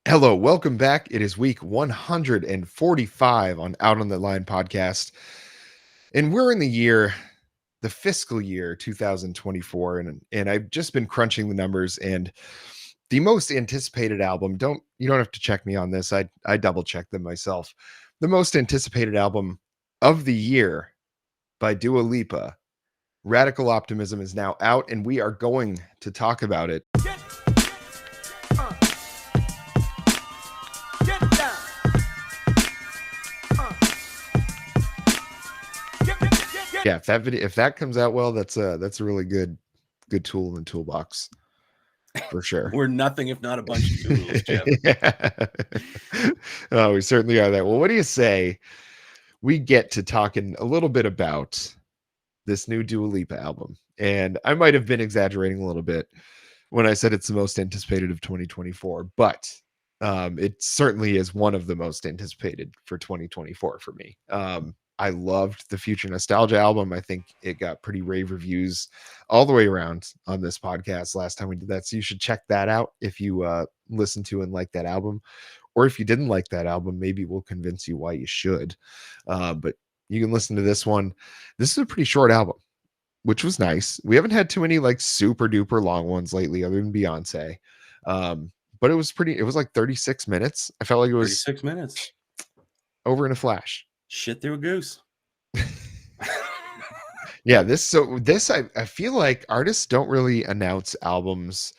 Hello, welcome back. It is week 145 on Out on the Line podcast. And we're in the fiscal year 2024. And I've just been crunching the numbers, and the most anticipated album, you don't have to check me on this. I double checked them myself. The most anticipated album of the year by Dua Lipa, Radical Optimism, is now out, and we are going to talk about it. Yeah, if that comes out well, that's a really good tool in the toolbox for sure. We're nothing if not a bunch of tools, Jeff. Oh, we certainly are that. Well, what do you say we get to talking a little bit about this new Dua Lipa album? And I might have been exaggerating a little bit when I said it's the most anticipated of 2024, but it certainly is one of the most anticipated for 2024 for me. I loved the Future Nostalgia album. I think it got pretty rave reviews all the way around on this podcast last time we did that. So you should check that out if you listen to and like that album. Or if you didn't like that album, maybe we'll convince you why you should. But you can listen to this one. This is a pretty short album, which was nice. We haven't had too many like super duper long ones lately, other than Beyonce. But it was like 36 minutes. I felt like it was 36 minutes over in a flash. Shit through a goose. Yeah, I feel like artists don't really announce albums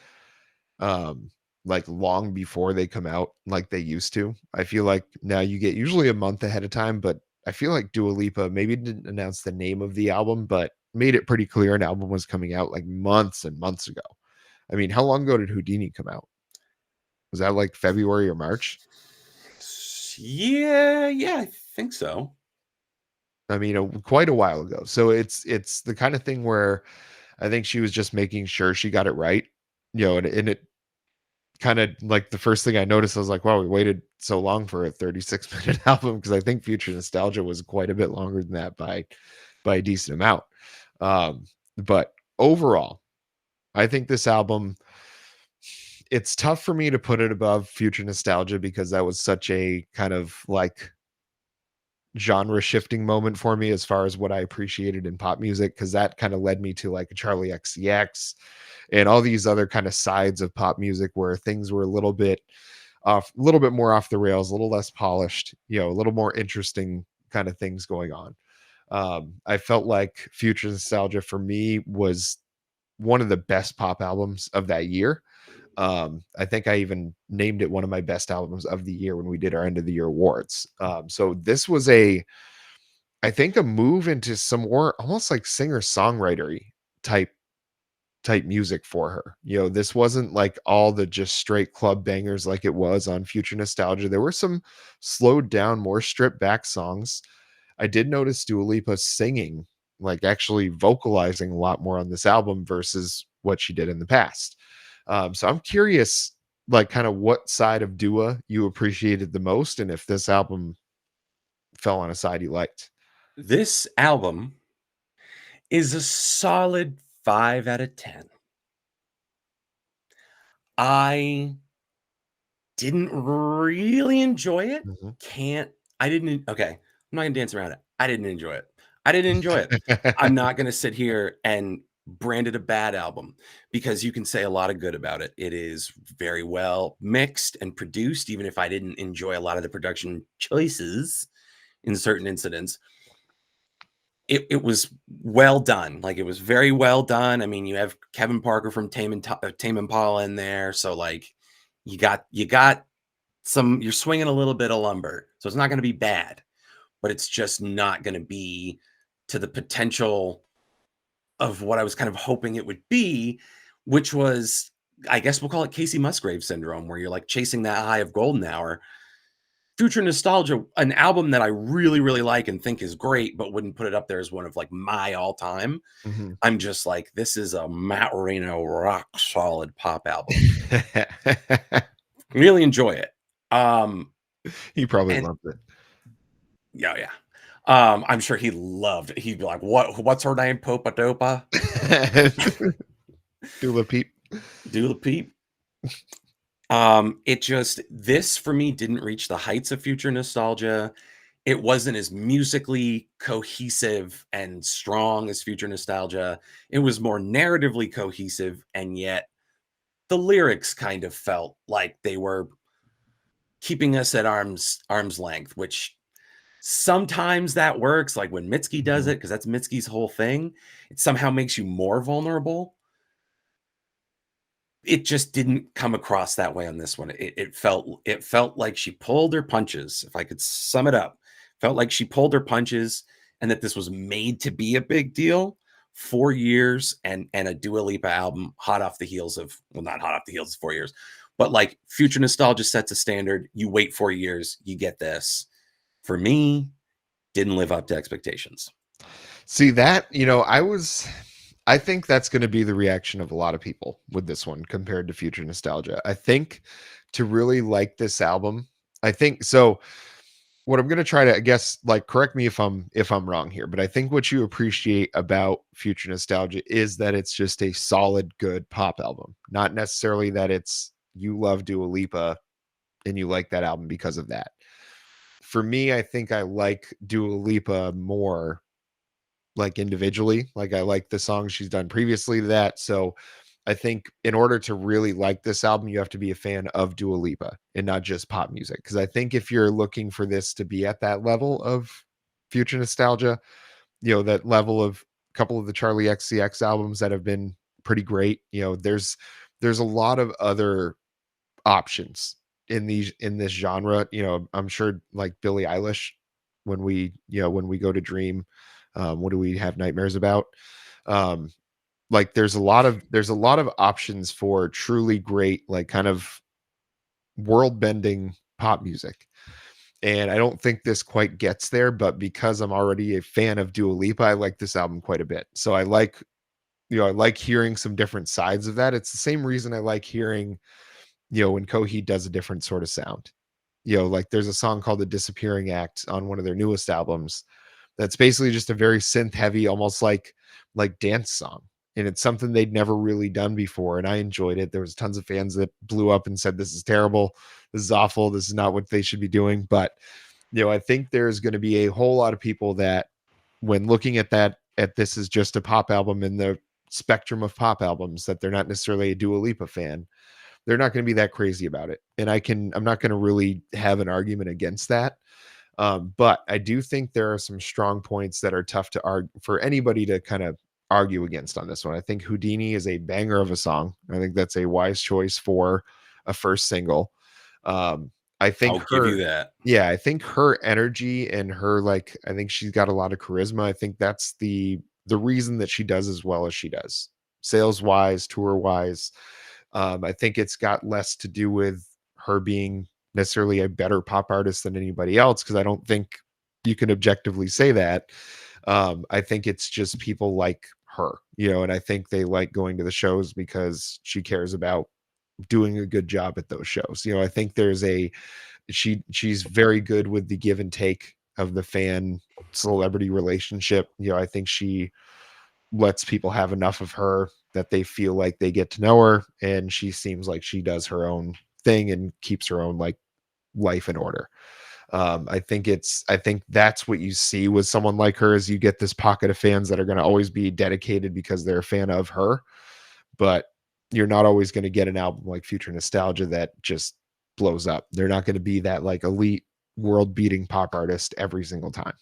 like long before they come out like they used to. I feel like now you get usually a month ahead of time, but I feel like Dua Lipa maybe didn't announce the name of the album, but made it pretty clear an album was coming out like months and months ago. I mean, how long ago did Houdini come out? Was that like February or March? Yeah, I think so. I mean, quite a while ago. So it's the kind of thing where I think she was just making sure she got it right, and it kind of like the first thing I noticed, I was like, wow, we waited so long for a 36-minute album, because I think Future Nostalgia was quite a bit longer than that by a decent amount. But overall, I think this album, it's tough for me to put it above Future Nostalgia, because that was such a kind of like genre shifting moment for me as far as what I appreciated in pop music, because that kind of led me to like a Charlie XCX and all these other kind of sides of pop music where things were a little bit more off the rails, a little less polished, a little more interesting kind of things going on. I felt like Future Nostalgia for me was one of the best pop albums of that year. I think I even named it one of my best albums of the year when we did our end of the year awards. So this was I think a move into some more almost like singer-songwriter type music for her. This wasn't like all the just straight club bangers like it was on Future Nostalgia. There were some slowed down, more stripped back songs. I did notice Dua Lipa singing, like actually vocalizing a lot more on this album versus what she did in the past. So I'm curious, like kind of what side of Dua you appreciated the most, and if this album fell on a side you liked. This album is a solid 5 out of 10. I didn't really enjoy it. Okay, I'm not gonna dance around it. I didn't enjoy it. I'm not gonna sit here and brand it a bad album, because you can say a lot of good about it. It is very well mixed and produced, even if I didn't enjoy a lot of the production choices in certain incidents. It was well done. Like, it was very well done. I mean, you have Kevin Parker from Tame Impala in there, so like you got some, you're swinging a little bit of lumber, so it's not going to be bad, but it's just not going to be to the potential of what I was kind of hoping it would be, which was, I guess we'll call it Casey Musgrave syndrome, where you're like chasing that high of golden hour. Future Nostalgia, an album that I really, really like and think is great, but wouldn't put it up there as one of like my all-time. Mm-hmm. I'm just like, this is a Matt Reno rock solid pop album. Really enjoy it. He probably loved it. Yeah. I'm sure he loved it. He'd be like, what's her name? Popa Dopa? Dula Peep. Dula Peep. It just this for me didn't reach the heights of future nostalgia. It wasn't as musically cohesive and strong as future nostalgia. It was more narratively cohesive, and yet the lyrics kind of felt like they were keeping us at arm's length, which sometimes that works, like when Mitski does Mhm. it, because that's Mitski's whole thing. It somehow makes you more vulnerable. It just didn't come across that way on this one. It felt like she pulled her punches, if I could sum it up. Felt like she pulled her punches and that this was made to be a big deal. 4 years and a Dua Lipa album hot off the heels of, well, not hot off the heels of 4 years, but like future nostalgia sets a standard. You wait 4 years, you get this. For me, didn't live up to expectations. See that, I think that's going to be the reaction of a lot of people with this one compared to Future Nostalgia. I think to really like this album, I think so what I'm going to try to, I guess, like, correct me if I'm wrong here, but I think what you appreciate about Future Nostalgia is that it's just a solid good pop album, not necessarily that it's you love Dua Lipa and you like that album because of that. For me, I think I like Dua Lipa more like individually. Like, I like the songs she's done previously to that. So I think in order to really like this album, you have to be a fan of Dua Lipa and not just pop music. Because I think if you're looking for this to be at that level of future nostalgia, that level of a couple of the Charlie XCX albums that have been pretty great, there's a lot of other options in this genre. I'm sure like Billie Eilish, when we go to dream, what do we have nightmares about? Um, like there's a lot of options for truly great, like, kind of world bending pop music. And I don't think this quite gets there, but because I'm already a fan of Dua Lipa, I like this album quite a bit. So I like hearing some different sides of that. It's the same reason I like hearing, when Coheed does a different sort of sound. Like, there's a song called The Disappearing Act on one of their newest albums that's basically just a very synth heavy, almost like dance song. And it's something they'd never really done before. And I enjoyed it. There was tons of fans that blew up and said, this is terrible. This is awful. This is not what they should be doing. But, I think there's going to be a whole lot of people that, when looking at this as just a pop album in the spectrum of pop albums, that they're not necessarily a Dua Lipa fan, they're not going to be that crazy about it. And I'm not going to really have an argument against that. But I do think there are some strong points that are tough to argue for anybody to kind of argue against on this one. I think Houdini is a banger of a song. I think that's a wise choice for a first single. I think I'll give you that. yeah, I think her energy and her, like, I think she's got a lot of charisma. I think that's the reason that she does as well as she does, sales wise, tour wise. I think it's got less to do with her being necessarily a better pop artist than anybody else, because I don't think you can objectively say that. I think it's just people like her, and I think they like going to the shows because she cares about doing a good job at those shows. I think she's very good with the give and take of the fan celebrity relationship. I think she lets people have enough of her that they feel like they get to know her, and she seems like she does her own thing and keeps her own, like, life in order. I think that's what you see with someone like her, is you get this pocket of fans that are going to always be dedicated because they're a fan of her, but you're not always going to get an album like Future Nostalgia that just blows up. They're not going to be that, like, elite world beating pop artist every single time.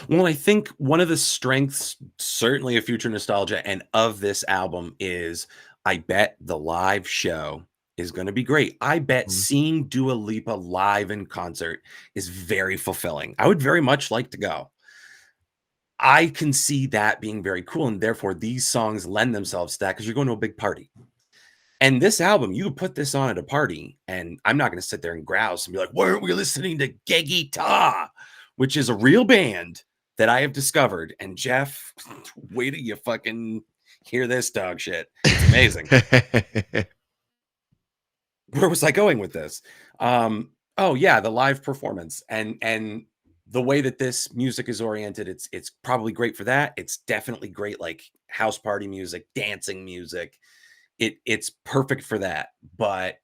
Well, I think one of the strengths, certainly of future nostalgia and of this album, is I bet the live show is going to be great. I bet Mhm. seeing Dua Lipa live in concert is very fulfilling. I would very much like to go. I can see that being very cool. And therefore, these songs lend themselves to that because you're going to a big party. And this album, you could put this on at a party, and I'm not going to sit there and grouse and be like, "Why aren't we listening to Geggy Ta?" Which is a real band that I have discovered. And Jeff, wait till you fucking hear this dog shit. It's amazing. Where was I going with this? Oh yeah, the live performance and the way that this music is oriented, it's probably great for that. It's definitely great, like house party music, dancing music. It's perfect for that. But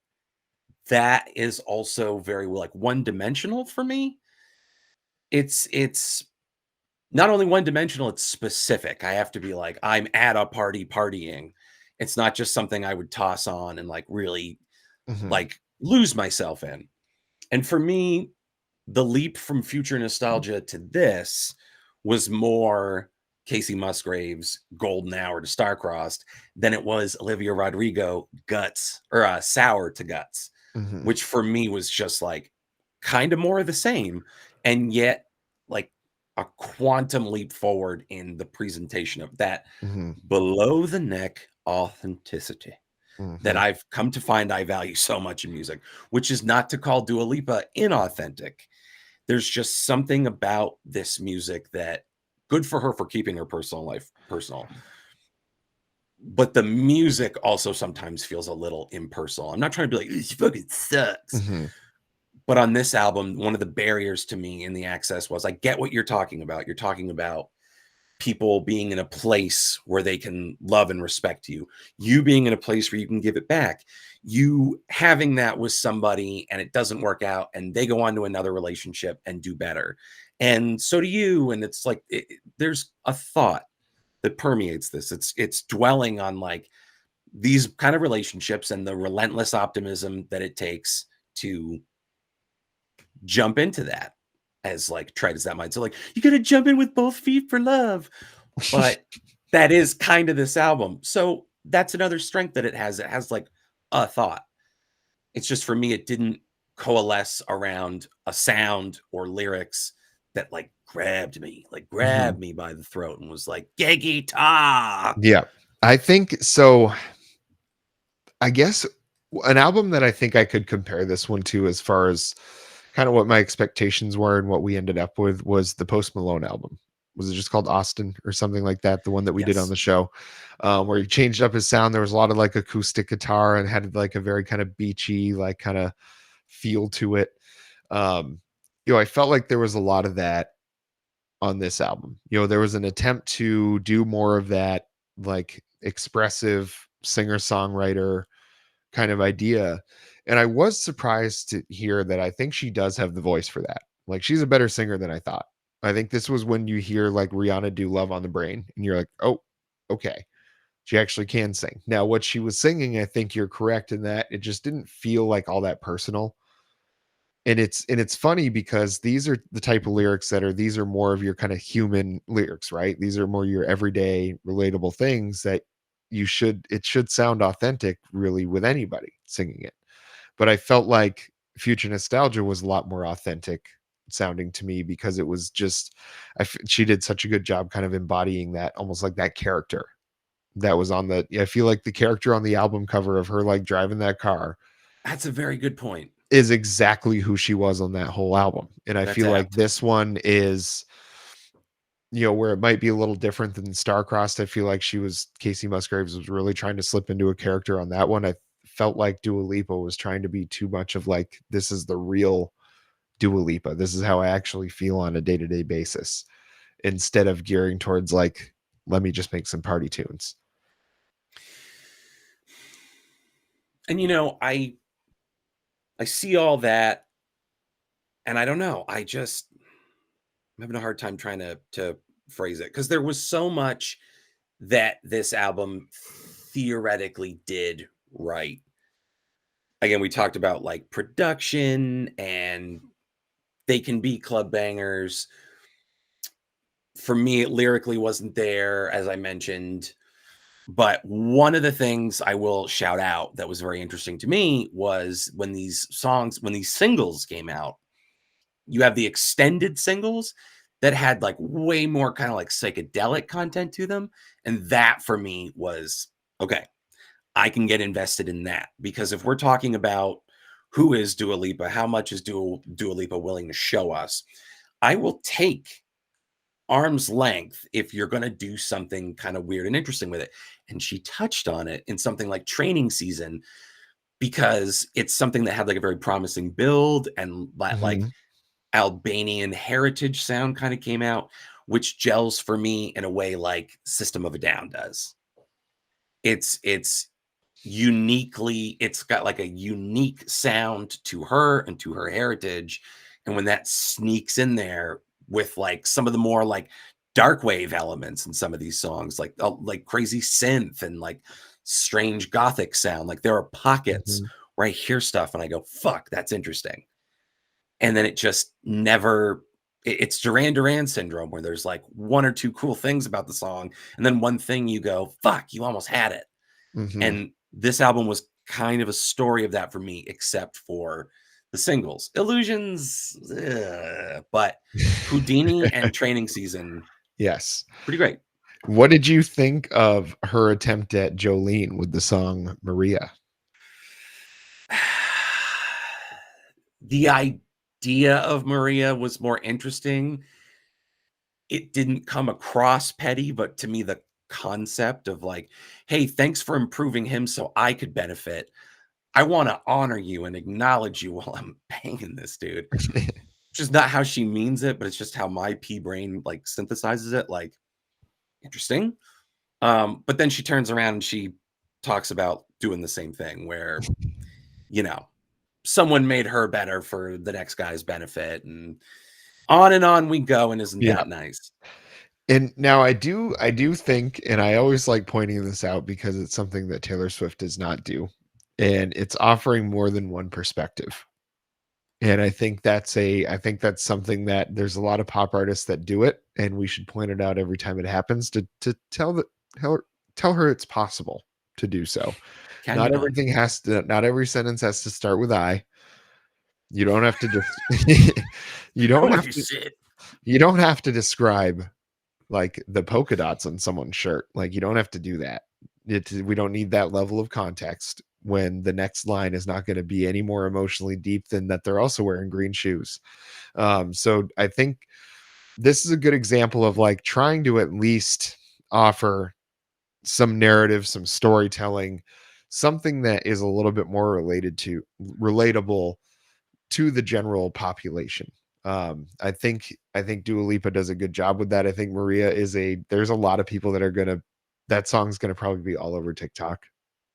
that is also very, like, one-dimensional for me. It's not only one-dimensional, it's specific. I have to be like, "I'm at a party partying." It's not just something I would toss on and, like, really, Mhm. like, lose myself in. And for me, the leap from future nostalgia to this was more Casey Musgraves' Golden Hour to Starcrossed than it was Olivia Rodrigo Guts or Sour to Guts, Mhm. which for me was just like kind of more of the same, and yet like a quantum leap forward in the presentation of that Mhm. below the neck authenticity that Mhm. I've come to find I value so much in music, which is not to call Dua Lipa inauthentic. There's just something about this music that good for her for keeping her personal life personal, but the music also sometimes feels a little impersonal. I'm not trying to be like, "She fucking sucks." Mhm. But on this album, one of the barriers to me in the access was I get what you're talking about. You're talking about people being in a place where they can love and respect you, you being in a place where you can give it back, you having that with somebody and it doesn't work out and they go on to another relationship and do better. And so do you. And it's like there's a thought that permeates this. It's dwelling on like these kind of relationships and the relentless optimism that it takes to jump into that as like trite as that might. So like you gotta jump in with both feet for love. But that is kind of this album. So that's another strength that it has. It has like a thought. It's just for me, it didn't coalesce around a sound or lyrics that like Mhm. grabbed me by the throat and was like, "Yeah, guitar." Yeah. I think so. I guess an album that I think I could compare this one to as far as kind of what my expectations were and what we ended up with was the Post Malone album. Was it just called Austin or something like that? The one that we did on Yes. the show, where he changed up his sound. There was a lot of like acoustic guitar and had like a very kind of beachy, like kind of feel to it. Um, I felt like there was a lot of that on this album. There was an attempt to do more of that like expressive singer-songwriter kind of idea. And I was surprised to hear that I think she does have the voice for that. Like she's a better singer than I thought. I think this was when you hear like Rihanna do Love on the Brain and you're like, "Oh, okay. She actually can sing." Now what she was singing, I think you're correct in that it just didn't feel like all that personal. And it's funny because these are the type of lyrics that are these are more of your kind of human lyrics, right? These are more your everyday relatable things that it should sound authentic really with anybody singing it. But I felt like Future Nostalgia was a lot more authentic sounding to me because it was just she did such a good job kind of embodying that almost like that character that was on the I feel like the character on the album cover of her like driving that car That's a very good point. is exactly who she was on that whole album. And I That's feel like apt. this one is, where it might be a little different than Starcrossed. I feel like Casey Musgraves was really trying to slip into a character on that one. I felt like Dua Lipa was trying to be too much of like, this is the real Dua Lipa. This is how I actually feel on a day to day basis instead of gearing towards like, let me just make some party tunes. And I see all that and I don't know. I'm having a hard time trying to phrase it because there was so much that this album theoretically did right. Again, we talked about like production and they can be club bangers. For me, it lyrically wasn't there, as I mentioned. But one of the things I will shout out that was very interesting to me was when these singles came out, you have the extended singles that had like way more kind of like psychedelic content to them. And that for me was okay. I can get invested in that because if we're talking about who is Dua Lipa, how much is Dua Lipa willing to show us, I will take arm's length if you're going to do something kind of weird and interesting with it. And she touched on it in something like Training Season because it's something that had like a very promising build and that like Mhm. Albanian heritage sound kind of came out, which gels for me in a way like System of a Down does. It's uniquely, it's got like a unique sound to her and to her heritage. And when that sneaks in there with like some of the more like dark wave elements in some of these songs, like crazy synth and like strange gothic sound, like there are pockets Mhm. where I hear stuff and I go, fuck, that's interesting. And then it just never, it's Duran Duran syndrome where there's like one or two cool things about the song. And then one thing you go, fuck, you almost had it. Mhm. And this album was kind of a story of that for me, except for the singles. Illusions, but Houdini and Training Season, Yes. pretty great. What did you think of her attempt at Jolene with the song Maria? The idea of Maria was more interesting. It didn't come across petty, but to me, the concept of like, hey, thanks for improving him so I could benefit. I want to honor you and acknowledge you while I'm banging this dude. Which is not how she means it, but it's just how my pea brain like synthesizes it. Like, interesting. But then she turns around and she talks about doing the same thing where, you know, someone made her better for the next guy's benefit, and on we go. And isn't Yeah. that nice? And now I do think, and I always like pointing this out because it's something that Taylor Swift does not do, and it's offering more than one perspective. And I think that's something that there's a lot of pop artists that do it, and we should point it out every time it happens to tell her it's possible to do so. Can be done. Not every sentence has to start with I. You don't have to just you don't Come with have you, to Sid. you don't have to describe like the polka dots on someone's shirt. Like you don't have to do that. We don't need that level of context when the next line is not going to be any more emotionally deep than that they're also wearing green shoes. So I think this is a good example of like trying to at least offer some narrative, some storytelling, something that is a little bit more relatable to the general population. I think Dua Lipa does a good job with that. I think Maria is a there's a lot of people that are gonna that song's gonna probably be all over TikTok.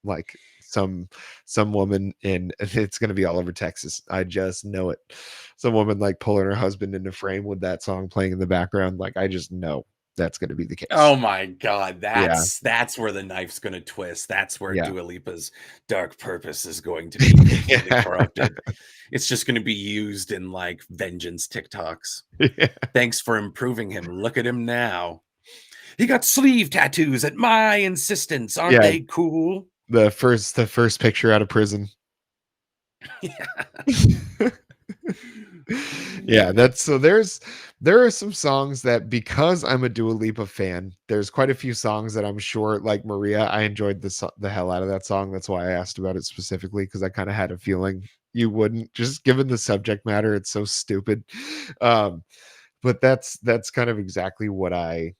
Like some woman in it's gonna be all over Texas. I just know it. Some woman like pulling her husband into frame with that song playing in the background. Like I just know that's gonna be the case. Oh my god, Yeah. that's where the knife's gonna twist. That's where Yeah. Dua Lipa's dark purpose is going to be completely Yeah. corrupted. It's just gonna be used in like vengeance TikToks. Yeah. Thanks for improving him. Look at him now. He got sleeve tattoos at my insistence. Aren't Yeah. they cool? The first picture out of prison. Yeah. Yeah, that's so there are some songs that because I'm a Dua Lipa fan, there's quite a few songs that I'm sure like Maria, I enjoyed the hell out of that song. That's why I asked about it specifically because I kind of had a feeling you wouldn't just given the subject matter, it's so stupid. Um, but that's kind of exactly what I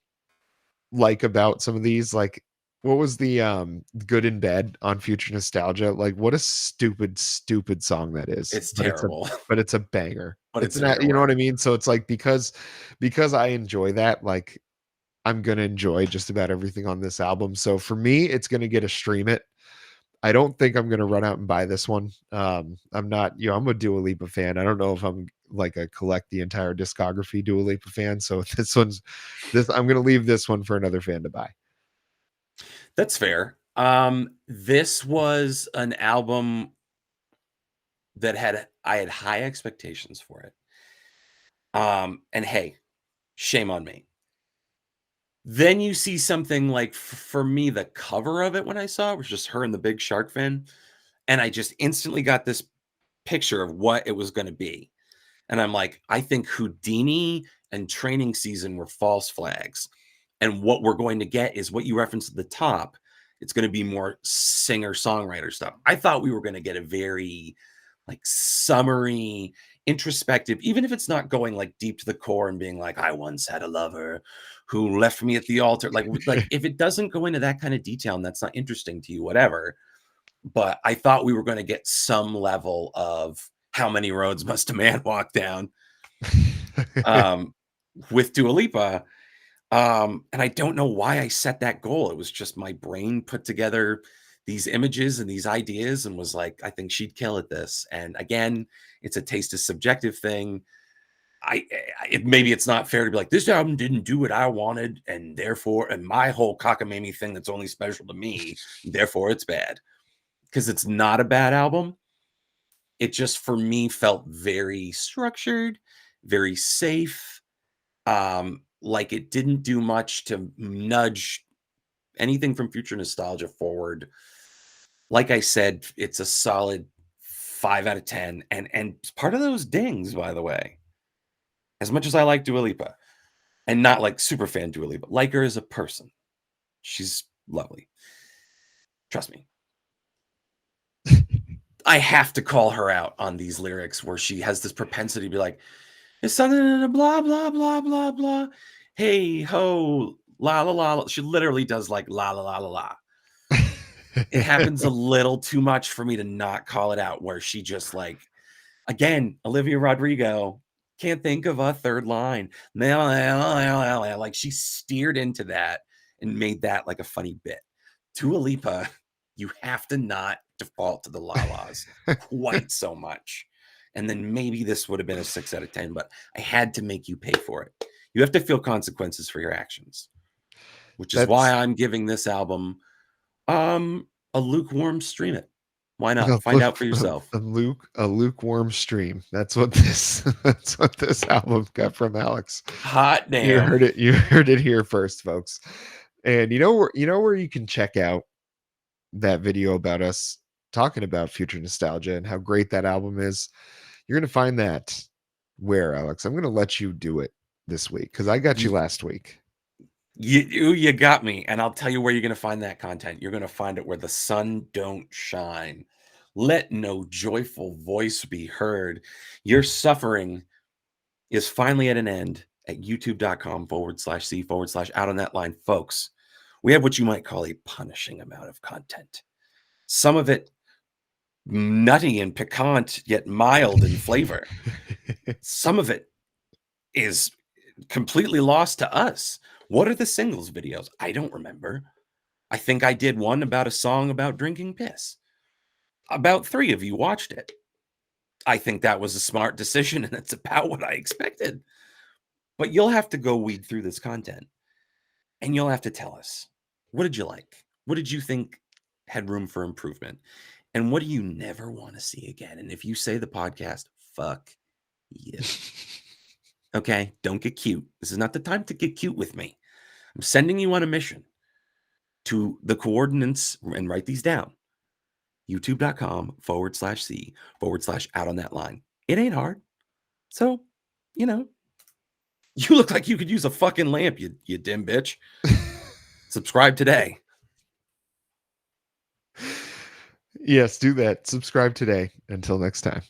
like about some of these. Like what was the Good in Bed on Future Nostalgia? Like what a stupid song that is. It's But terrible, it's a banger. but It's it's a an great you know what one. I mean? So it's like because I enjoy that, like I'm gonna enjoy just about everything on this album. So for me, it's gonna get a stream it. I don't think I'm gonna run out and buy this one. I'm not, I'm a Dua Lipa fan. I don't know if I'm like a collect the entire discography Dua Lipa fan. So this I'm gonna leave this one for another fan to buy. That's fair. This was an album that I had high expectations for it. And hey, shame on me. Then you see something like for me, the cover of it when I saw it was just her and the big shark fin, and I just instantly got this picture of what it was going to be. And I'm like, I think Houdini and Training Season were false flags. And what we're going to get is what you referenced at the top. It's going to be more singer songwriter stuff. I thought we were going to get a very like summery, introspective, even if it's not going like deep to the core and being like, I once had a lover who left me at the altar. Like if it doesn't go into that kind of detail and that's not interesting to you, whatever. But I thought we were going to get some level of how many roads must a man walk down um, with Dua Lipa. And I don't know why I set that goal. It was just my brain put together these images and these ideas and was like, I think she'd kill at this. And again, it's a taste is subjective thing. Maybe it's not fair to be like, this album didn't do what I wanted, and therefore, and my whole cockamamie thing that's only special to me, therefore it's bad. Because it's not a bad album. It just for me felt very structured, very safe. Like it didn't do much to nudge anything from future nostalgia forward. Like I said, it's a solid 5 out of 10. And part of those dings, by the way, as much as I like Dua Lipa, and not like super fan Dua Lipa, like her as a person. She's lovely. Trust me. I have to call her out on these lyrics where she has this propensity to be like, it's something in a blah, blah, blah, blah, blah. Hey, ho, la, la, la. She literally does like la, la, la, la, la. It happens a little too much for me to not call it out, where she just like, again, Olivia Rodrigo, can't think of a third line. Like she steered into that and made that like a funny bit. Dua Lipa, you have to not default to the la-las quite so much. And then maybe this would have been a 6 out of 10, but I had to make you pay for it. You have to feel consequences for your actions, which is why That's I'm giving this album a lukewarm stream it. Why not? Find out for yourself. a lukewarm stream. That's what this that's what this album got from Alex. Hot You damn. heard it. You heard it here first, folks. And you know where you can check out that video about us talking about future nostalgia and how great that album is. You're gonna find that where, Alex? I'm gonna let you do it this week because I got you You, last week. you got me. And I'll tell you where you're going to find that content. You're going to find it where the sun don't shine. Let no joyful voice be heard. Your suffering is finally at an end at youtube.com/C/out on that line. Folks, we have what you might call a punishing amount of content. Some of it nutty and piquant, yet mild in flavor. Some of it is completely lost to us. What are the singles videos? I don't remember. I think I did one about a song about drinking piss. About 3 of you watched it. I think that was a smart decision, and it's about what I expected. But you'll have to go weed through this content, and you'll have to tell us, what did you like? What did you think had room for improvement? And what do you never want to see again? And if you say the podcast, fuck you. Okay, don't get cute. This is not the time to get cute with me. I'm sending you on a mission to the coordinates, and write these down. youtube.com/C/out on that line. It ain't hard. So, you know, you look like you could use a fucking lamp, you dim bitch. Subscribe today. Yes, do that. Subscribe today. Until next time.